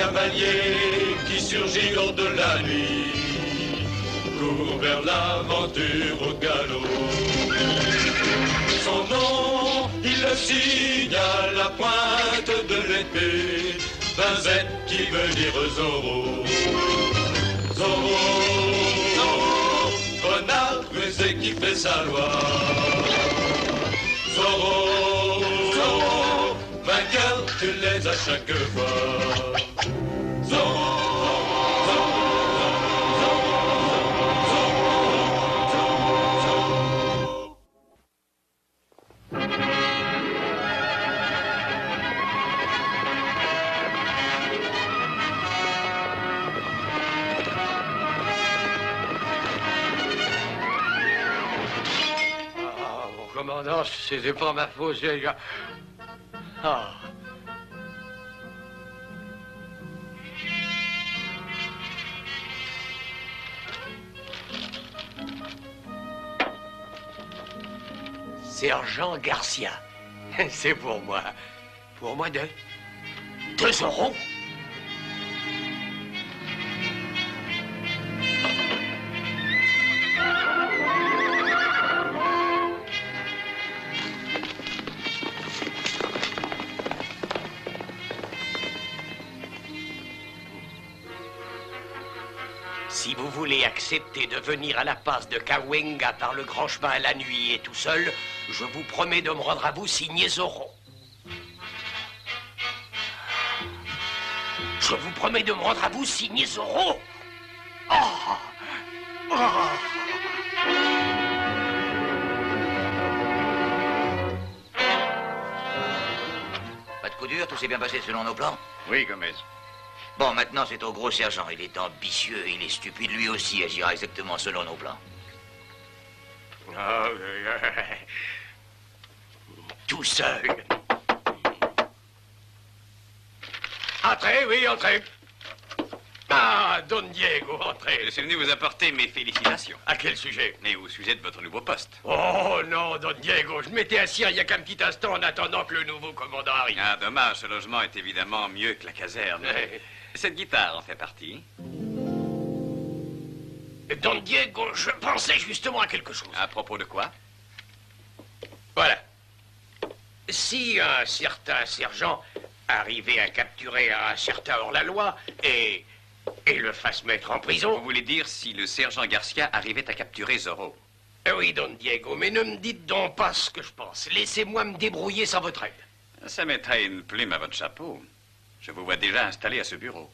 cavalier qui surgit hors de la nuit, court vers l'aventure au galop. Son nom, il le signe à la pointe de l'épée, Vinzette qui veut dire Zorro. Zorro, Zorro, renard rusé qui fait sa loi. Zorro, Zorro, vainqueur, tu l'es à chaque fois. Zorro. Commandant, c'était pas ma faute, c'est... Ah. Sergent Garcia, c'est pour moi. Pour moi 2 euros. Si vous voulez accepter de venir à la passe de Cahuenga par le grand chemin la nuit et tout seul, je vous promets de me rendre à vous signé Zorro. Je vous promets de me rendre à vous signé Zorro. Oh. Oh. Pas de coup dur, tout s'est bien passé selon nos plans? Oui, Gomez. Bon, maintenant, c'est au gros sergent. Il est ambitieux, il est stupide. Lui aussi agira exactement selon nos plans. Tout seul. Entrez, oui, entrez. Ah, Don Diego, entrez. Je suis venu vous apporter mes félicitations. À quel sujet? Mais au sujet de votre nouveau poste. Oh non, Don Diego, je m'étais assis il y a qu'un petit instant en attendant que le nouveau commandant arrive. Ah, dommage, ce logement est évidemment mieux que la caserne. Cette guitare en fait partie. Don Diego, je pensais justement à quelque chose. À propos de quoi? Voilà. Si un certain sergent arrivait à capturer un certain hors-la-loi et le fasse mettre en prison... Vous voulez dire si le sergent Garcia arrivait à capturer Zorro? Oui, Don Diego, mais ne me dites donc pas ce que je pense. Laissez-moi me débrouiller sans votre aide. Ça mettrait une plume à votre chapeau. Je vous vois déjà installé à ce bureau.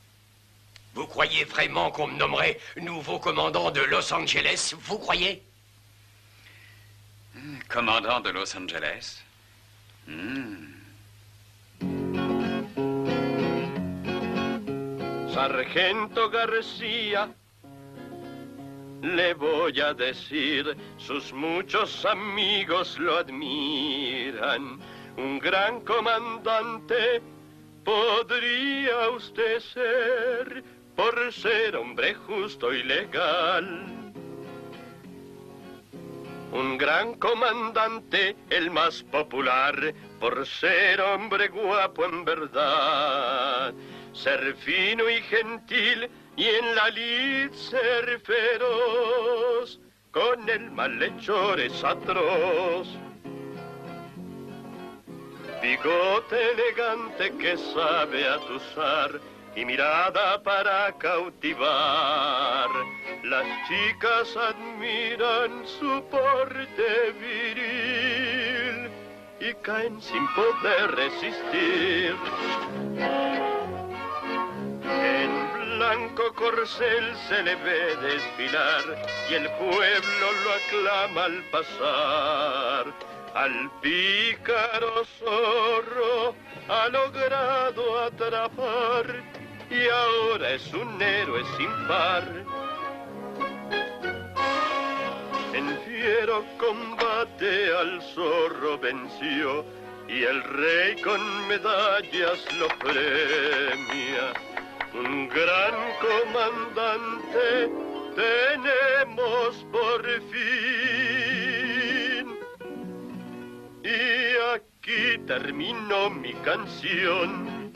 Vous croyez vraiment qu'on me nommerait nouveau commandant de Los Angeles? Vous croyez? Commandant de Los Angeles? Sargento García, le voy a decir, sus muchos amigos lo admiran. Un gran comandante podría usted ser, por ser hombre justo y legal. Un gran comandante, el más popular, por ser hombre guapo en verdad. Ser fino y gentil y en la lid ser feroz, con el malhechor es atroz. Bigote elegante que sabe atusar y mirada para cautivar. Las chicas admiran su porte viril y caen sin poder resistir. En blanco corcel se le ve desfilar y el pueblo lo aclama al pasar. Al pícaro zorro ha logrado atrapar y ahora es un héroe sin par. En fiero combate al zorro venció y el rey con medallas lo premia. Un gran comandante tenemos por fin. Y aquí terminó mi canción.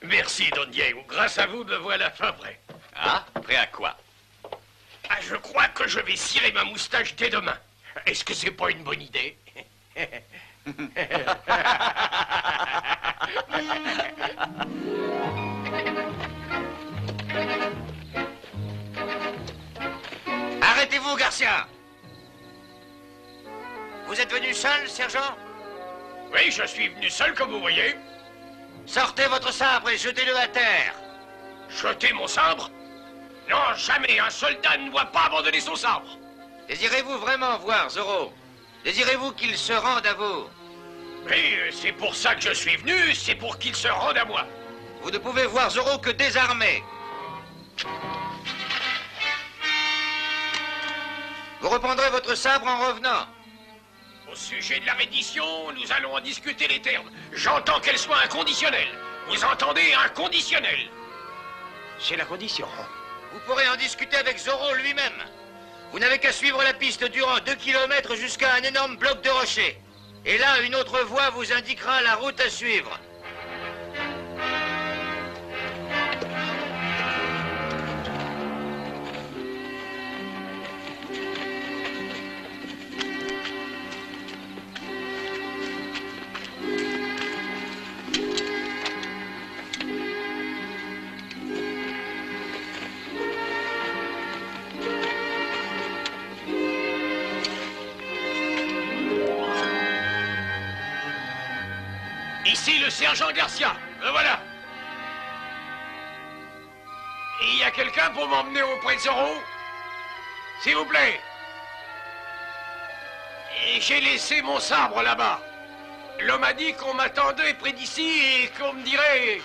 Merci, Don Diego. Grâce à vous, me voilà fin prêt. Ah, prêt à quoi? Ah, je crois que je vais cirer ma moustache dès demain. Est-ce que c'est pas une bonne idée? Arrêtez-vous, Garcia. Vous êtes venu seul, sergent? Oui, je suis venu seul, comme vous voyez. Sortez votre sabre et jetez-le à terre. Jeter mon sabre? Non, jamais. Un soldat ne doit pas abandonner son sabre. Désirez-vous vraiment voir Zorro? Désirez-vous qu'il se rende à vous? Oui, c'est pour ça que je suis venu, c'est pour qu'il se rende à moi. Vous ne pouvez voir Zorro que désarmé. Vous reprendrez votre sabre en revenant. Au sujet de la reddition, nous allons en discuter les termes. J'entends qu'elle soit inconditionnelle. Vous entendez, inconditionnelle? C'est la condition. Vous pourrez en discuter avec Zorro lui-même. Vous n'avez qu'à suivre la piste durant 2 kilomètres jusqu'à un énorme bloc de rocher. Et là, une autre voie vous indiquera la route à suivre. Ici le sergent Garcia, le voilà. Il y a quelqu'un pour m'emmener auprès de Zorro? S'il vous plaît. Et j'ai laissé mon sabre là-bas. L'homme a dit qu'on m'attendait près d'ici et qu'on me dirait...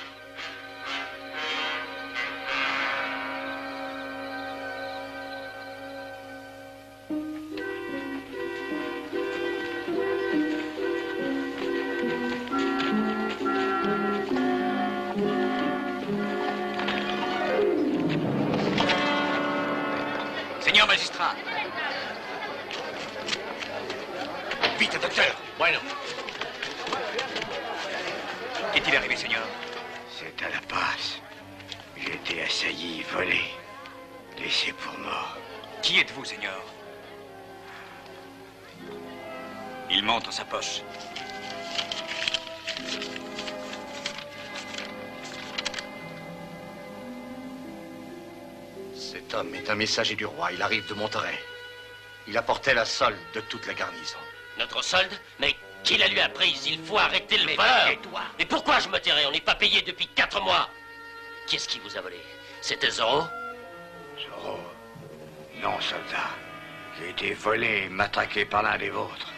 Seigneur magistrat. Vite, docteur. Bueno. Qu'est-il arrivé, Seigneur? C'est à la passe. J'ai été assailli, volé, laissé pour mort. Qui êtes-vous, Seigneur? Il montre sa poche. Cet homme est un messager du roi. Il arrive de Monterrey. Il apportait la solde de toute la garnison. Notre solde? Mais qui la lui a prise? Il faut arrêter le voleur. Mais pourquoi je me tairais? On n'est pas payé depuis 4 mois. Qui est-ce qui vous a volé? C'était Zorro? Zorro? Non, soldat. J'ai été volé et matraqué par l'un des vôtres.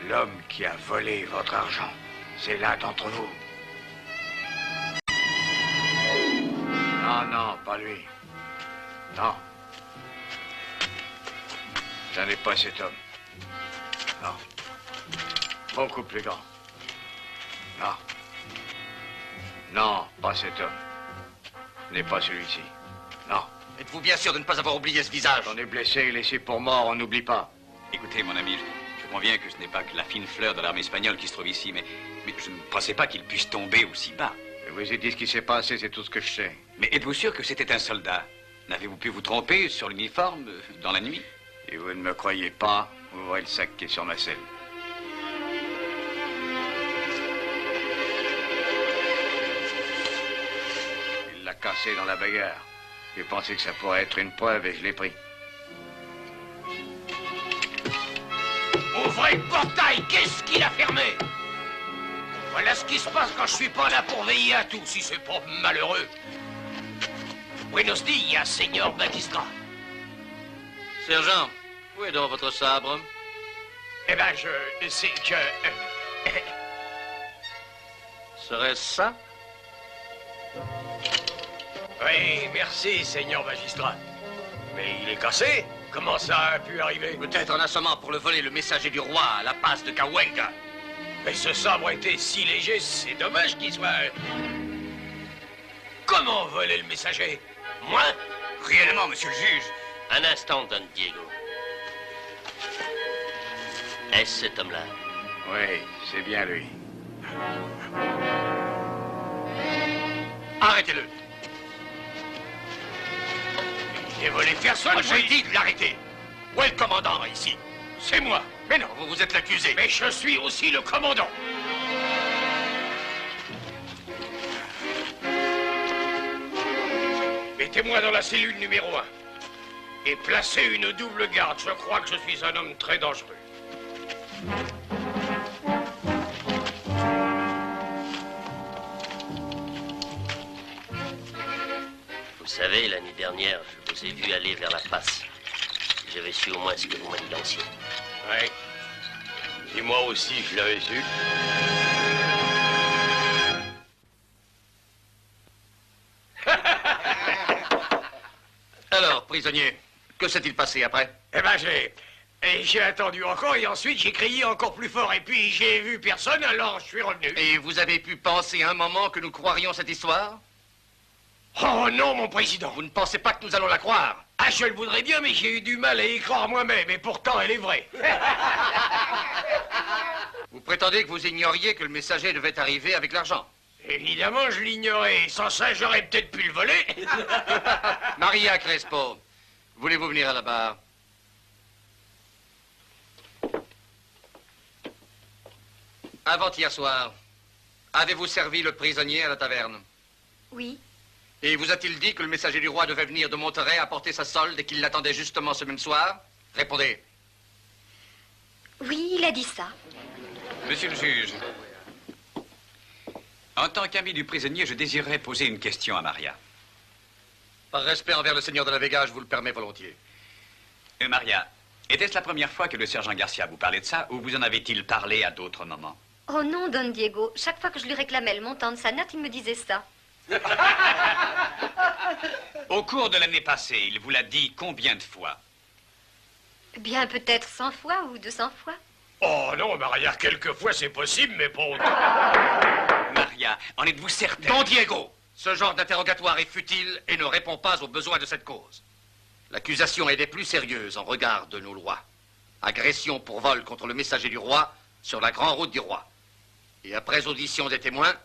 L'homme qui a volé votre argent, c'est l'un d'entre vous. Non, non, pas lui. Non. Ce n'est pas cet homme. Non. Beaucoup plus grand. Non. Non, pas cet homme. Ce n'est pas celui-ci. Non. Êtes-vous bien sûr de ne pas avoir oublié ce visage? On est blessé et laissé pour mort, on n'oublie pas. Écoutez, mon ami, je conviens que ce n'est pas que la fine fleur de l'armée espagnole qui se trouve ici, mais je ne pensais pas qu'il puisse tomber aussi bas. Je vous ai dit ce qui s'est passé, c'est tout ce que je sais. Mais êtes-vous sûr que c'était un soldat? N'avez-vous pu vous tromper sur l'uniforme dans la nuit? Et vous ne me croyez pas, ouvrez le sac qui est sur ma selle. Il l'a cassé dans la bagarre. J'ai pensé que ça pourrait être une preuve et je l'ai pris. Ouvrez le portail, qu'est-ce qu'il a fermé? Voilà ce qui se passe quand je suis pas là pour veiller à tout, si c'est pas malheureux. Buenos dias, señor magistrat. Sergent, où est donc votre sabre? Eh ben, c'est que... Serait-ce ça? Oui, merci, señor magistrat. Mais il est cassé. Comment ça a pu arriver? Peut-être en assommant pour le voler le messager du roi à la passe de Cahuenga. Mais ce sabre était si léger, c'est dommage qu'il soit... Comment voler le messager? Moi? Réellement, monsieur le juge. Un instant, Don Diego. Est-ce cet homme-là? Oui, c'est bien lui. Arrêtez-le. J'ai volé personne, J'ai dit de l'arrêter. Où est le commandant, ici? C'est moi. Mais non, vous êtes l'accusé. Mais je suis aussi le commandant. Mettez-moi dans la cellule numéro 1. Et placez une double garde. Je crois que je suis un homme très dangereux. Vous savez, l'année dernière, je vous ai vu aller vers la passe. J'avais su au moins ce que vous maniganciez. Ouais. Et moi aussi, je l'avais su. Alors, prisonnier, que s'est-il passé après? Eh ben, j'ai attendu encore et ensuite j'ai crié encore plus fort. Et puis j'ai vu personne, alors je suis revenu. Et vous avez pu penser un moment que nous croirions cette histoire? Oh non, mon président. Vous ne pensez pas que nous allons la croire? Ah, je le voudrais bien, mais j'ai eu du mal à y croire moi-même. Et pourtant, elle est vraie. Vous prétendez que vous ignoriez que le messager devait arriver avec l'argent? Évidemment, je l'ignorais. Sans ça, j'aurais peut-être pu le voler. Maria Crespo, voulez-vous venir à la barre? Avant-hier soir, avez-vous servi le prisonnier à la taverne? Oui. Et vous a-t-il dit que le messager du roi devait venir de Monterey apporter sa solde et qu'il l'attendait justement ce même soir? Répondez. Oui, il a dit ça. Monsieur le juge, en tant qu'ami du prisonnier, je désirerais poser une question à Maria. Par respect envers le seigneur de la Vega, je vous le permets volontiers. Maria, était-ce la première fois que le sergent Garcia vous parlait de ça ou vous en avait-il parlé à d'autres moments? Oh non, Don Diego. Chaque fois que je lui réclamais le montant de sa note, il me disait ça. Au cours de l'année passée, il vous l'a dit combien de fois? Bien, peut-être 100 fois ou 200 fois. Oh non, Maria, quelquefois c'est possible, mais pas autant. Maria, en êtes-vous certain? Don Diego, ce genre d'interrogatoire est futile et ne répond pas aux besoins de cette cause. L'accusation est des plus sérieuses en regard de nos lois. Agression pour vol contre le messager du roi sur la grande route du roi. Et après audition des témoins,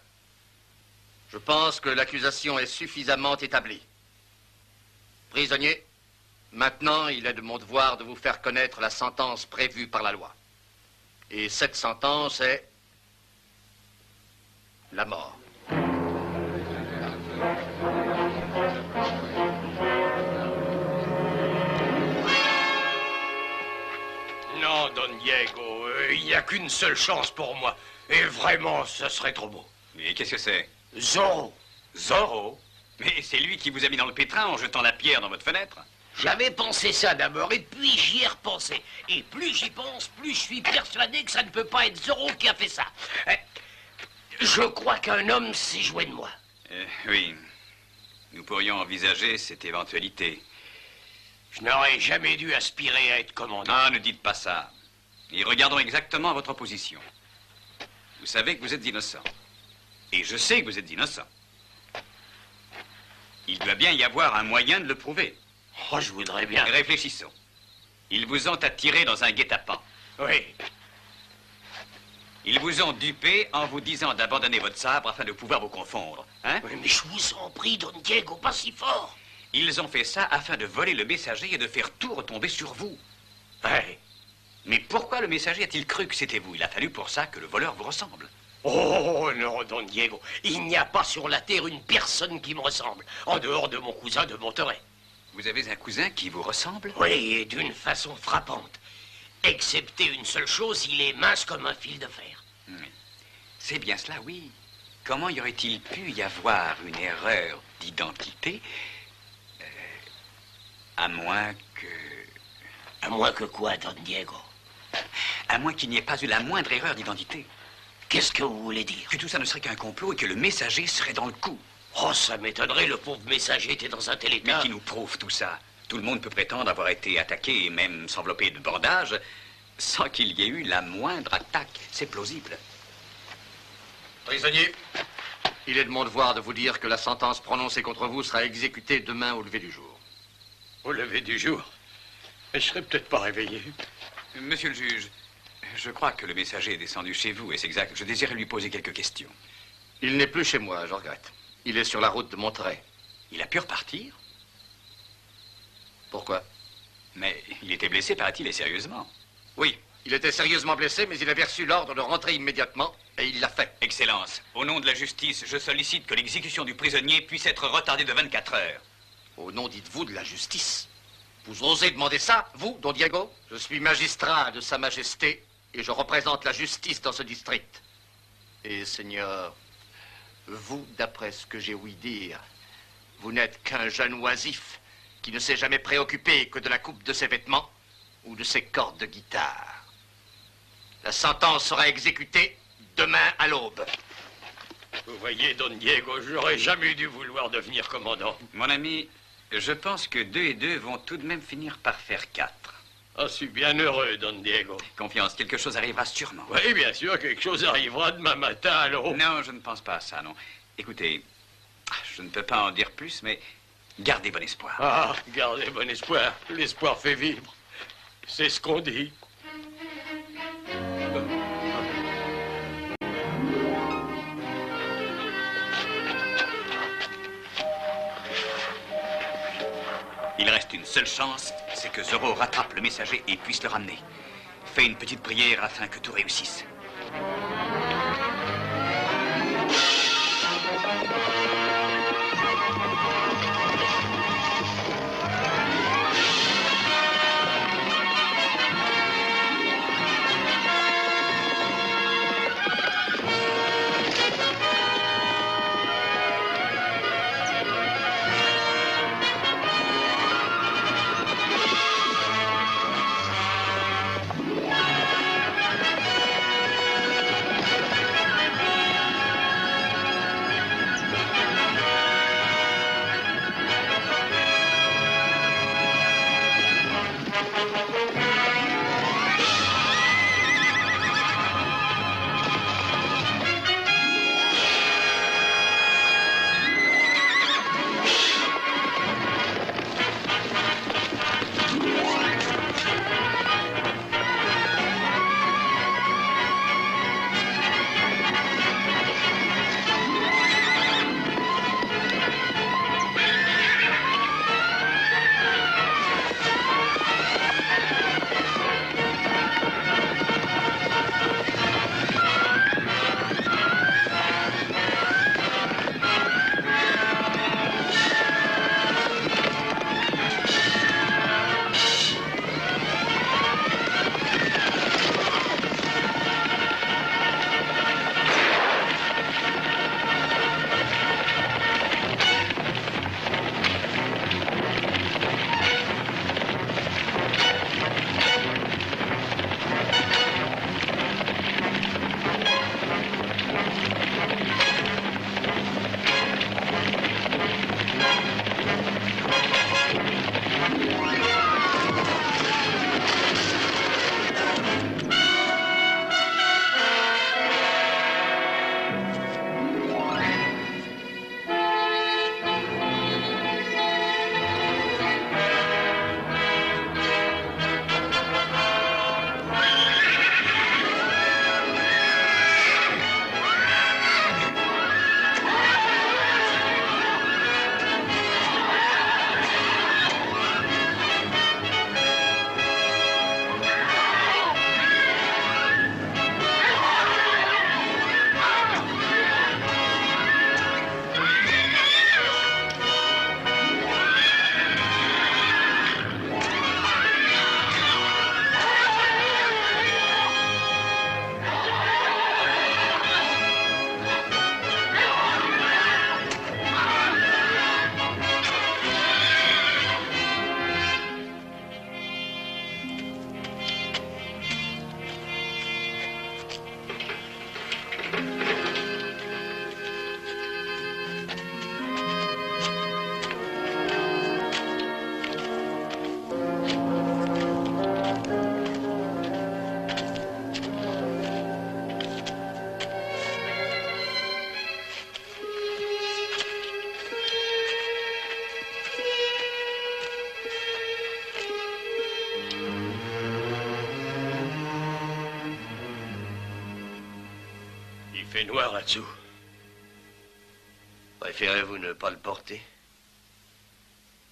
je pense que l'accusation est suffisamment établie. Prisonnier, maintenant il est de mon devoir de vous faire connaître la sentence prévue par la loi. Et cette sentence est la mort. Non, Don Diego, il n'y a qu'une seule chance pour moi. Et vraiment, ce serait trop beau. Mais qu'est-ce que c'est? Zorro. Zorro? Mais c'est lui qui vous a mis dans le pétrin en jetant la pierre dans votre fenêtre. J'avais pensé ça d'abord, et puis j'y ai repensé. Et plus j'y pense, plus je suis persuadé que ça ne peut pas être Zorro qui a fait ça. Je crois qu'un homme s'est joué de moi. Oui. Nous pourrions envisager cette éventualité. Je n'aurais jamais dû aspirer à être commandant. Ah, ne dites pas ça. Et regardons exactement votre position. Vous savez que vous êtes innocent. Et je sais que vous êtes innocent. Il doit bien y avoir un moyen de le prouver. Oh, je voudrais bien. Réfléchissons. Ils vous ont attiré dans un guet-apens. Oui. Ils vous ont dupé en vous disant d'abandonner votre sabre afin de pouvoir vous confondre. Hein? Oui, mais je vous en prie, Don Diego, pas si fort. Ils ont fait ça afin de voler le messager et de faire tout retomber sur vous. Oui. Mais pourquoi le messager a-t-il cru que c'était vous? Il a fallu pour ça que le voleur vous ressemble. Oh non, Don Diego, il n'y a pas sur la terre une personne qui me ressemble, en dehors de mon cousin de Monterey. Vous avez un cousin qui vous ressemble? Oui, et d'une façon frappante. Excepté une seule chose, il est mince comme un fil de fer. C'est bien cela, oui. Comment y aurait-il pu y avoir une erreur d'identité? À moins que... À moins que quoi, Don Diego? À moins qu'il n'y ait pas eu la moindre erreur d'identité. Qu'est-ce que vous voulez dire? Que tout ça ne serait qu'un complot et que le messager serait dans le coup. Oh, ça m'étonnerait, le pauvre messager était dans un tel état. Mais qui nous prouve tout ça? Tout le monde peut prétendre avoir été attaqué et même s'envelopper de bandages sans qu'il y ait eu la moindre attaque. C'est plausible. Prisonnier, il est de mon devoir de vous dire que la sentence prononcée contre vous sera exécutée demain au lever du jour. Au lever du jour? Je serai peut-être pas réveillé. Monsieur le juge, Je crois que le messager est descendu chez vous, et c'est exact. Je désirais lui poser quelques questions. Il n'est plus chez moi, je regrette. Il est sur la route de Monterey. Il a pu repartir? Pourquoi? Mais il était blessé, paraît-il, et sérieusement. Oui, il était sérieusement blessé, mais il avait reçu l'ordre de rentrer immédiatement, et il l'a fait. Excellence, au nom de la justice, je sollicite que l'exécution du prisonnier puisse être retardée de 24 heures. Au nom, dites-vous, de la justice? Vous osez demander ça, vous, Don Diego? Je suis magistrat de Sa Majesté, et je représente la justice dans ce district. Et, Seigneur, vous, d'après ce que j'ai ouï dire, vous n'êtes qu'un jeune oisif qui ne s'est jamais préoccupé que de la coupe de ses vêtements ou de ses cordes de guitare. La sentence sera exécutée demain à l'aube. Vous voyez, Don Diego, j'aurais jamais dû vouloir devenir commandant. Mon ami, je pense que 2 et 2 vont tout de même finir par faire 4. Ah, je suis bien heureux, Don Diego. Confiance, quelque chose arrivera sûrement. Oui, bien sûr, quelque chose arrivera demain matin à l'aube. Non, je ne pense pas à ça, non. Écoutez, je ne peux pas en dire plus, mais gardez bon espoir. Ah, gardez bon espoir. L'espoir fait vivre. C'est ce qu'on dit. Il reste une seule chance, c'est que Zorro rattrape le messager et puisse le ramener. Fais une petite prière afin que tout réussisse. fait noir là-dessous. Préférez-vous ne pas le porter?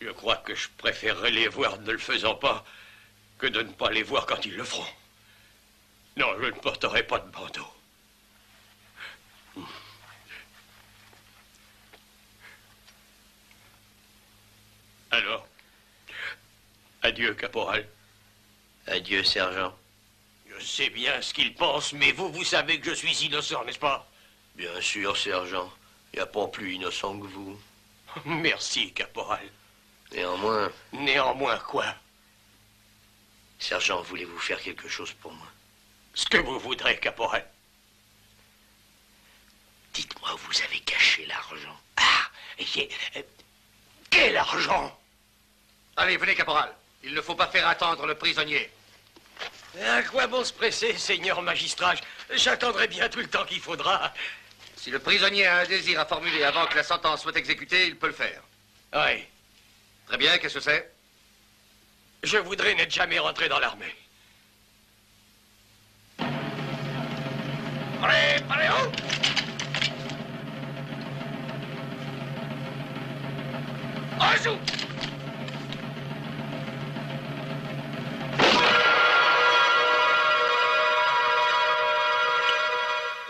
Je crois que je préférerais les voir ne le faisant pas que de ne pas les voir quand ils le feront. Non, je ne porterai pas de bandeau. Alors, adieu, caporal. Adieu, sergent. Je sais bien ce qu'il pense, mais vous savez que je suis innocent, n'est-ce pas? Bien sûr, sergent. Il n'y a pas plus innocent que vous. Merci, caporal. Néanmoins... Néanmoins quoi? Sergent, voulez-vous faire quelque chose pour moi? Ce que vous voudrez, caporal. Dites-moi où vous avez caché l'argent. Ah, quel argent? Allez, venez, caporal. Il ne faut pas faire attendre le prisonnier. À quoi bon se presser, seigneur magistrat? J'attendrai bien tout le temps qu'il faudra. Si le prisonnier a un désir à formuler avant que la sentence soit exécutée, il peut le faire. Oui. Très bien, qu'est-ce que c'est? Je voudrais n'être jamais rentré dans l'armée. Préparez-vous! En joue!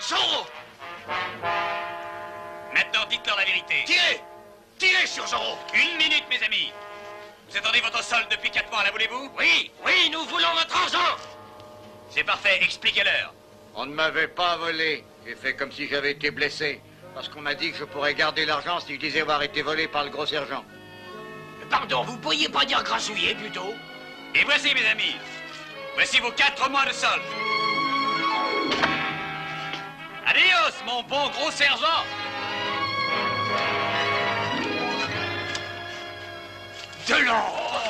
Zorro! Maintenant, dites-leur la vérité. Tirez! Tirez sur Zorro! 1 minute, mes amis. Vous attendez votre solde depuis 4 mois, la voulez-vous? Oui, oui, nous voulons notre argent! C'est parfait, expliquez-leur. On ne m'avait pas volé. J'ai fait comme si j'avais été blessé. Parce qu'on m'a dit que je pourrais garder l'argent si je disais avoir été volé par le gros sergent. Pardon, vous pourriez pas dire grassouiller plutôt? Et voici, mes amis. Voici vos 4 mois de solde. Adios, mon bon gros sergent. De l'or!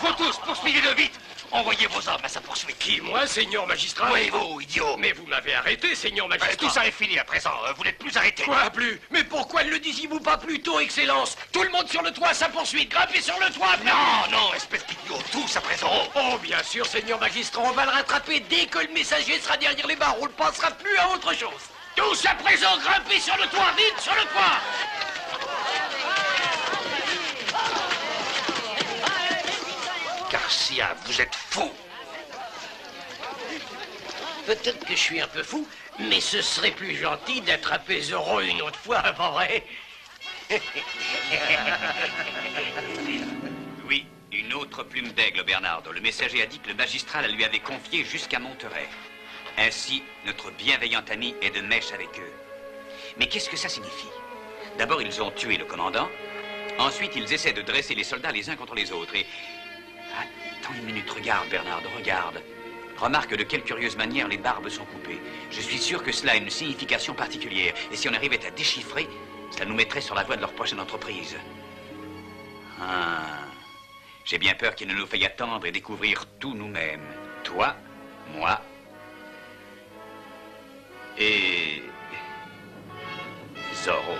Vous tous, poursuivez-le vite! Envoyez vos hommes à sa poursuite. Qui, moi, seigneur magistrat? Oui, vous, idiot! Mais vous m'avez arrêté, seigneur magistrat. Tout ça est fini à présent. Vous n'êtes plus arrêté. Quoi, plus? Mais pourquoi ne le disiez-vous pas plus tôt, Excellence? Tout le monde sur le toit à sa poursuite. Grimpez sur le toit! Non, non, espèce d'idiot. Tous à présent. Oh, bien sûr, seigneur magistrat, on va le rattraper dès que le messager sera derrière les barres. On ne pensera plus à autre chose. Tous à présent, grimpez sur le toit, vite sur le toit! Garcia, vous êtes fou. Peut-être que je suis un peu fou, mais ce serait plus gentil d'attraper Zorro une autre fois, pas vrai? Oui, une autre plume d'aigle, Bernardo. Le messager a dit que le magistrat la lui avait confiée jusqu'à Monterey. Ainsi, notre bienveillant ami est de mèche avec eux. Mais qu'est-ce que ça signifie? D'abord, ils ont tué le commandant. Ensuite, ils essaient de dresser les soldats les uns contre les autres. Et... Attends une minute, regarde, Bernardo, regarde. Remarque de quelle curieuse manière les barbes sont coupées. Je suis sûr que cela a une signification particulière. Et si on arrivait à déchiffrer, cela nous mettrait sur la voie de leur prochaine entreprise. J'ai bien peur qu'ils ne nous faillent attendre et découvrir tout nous-mêmes. Toi, moi et... Zorro.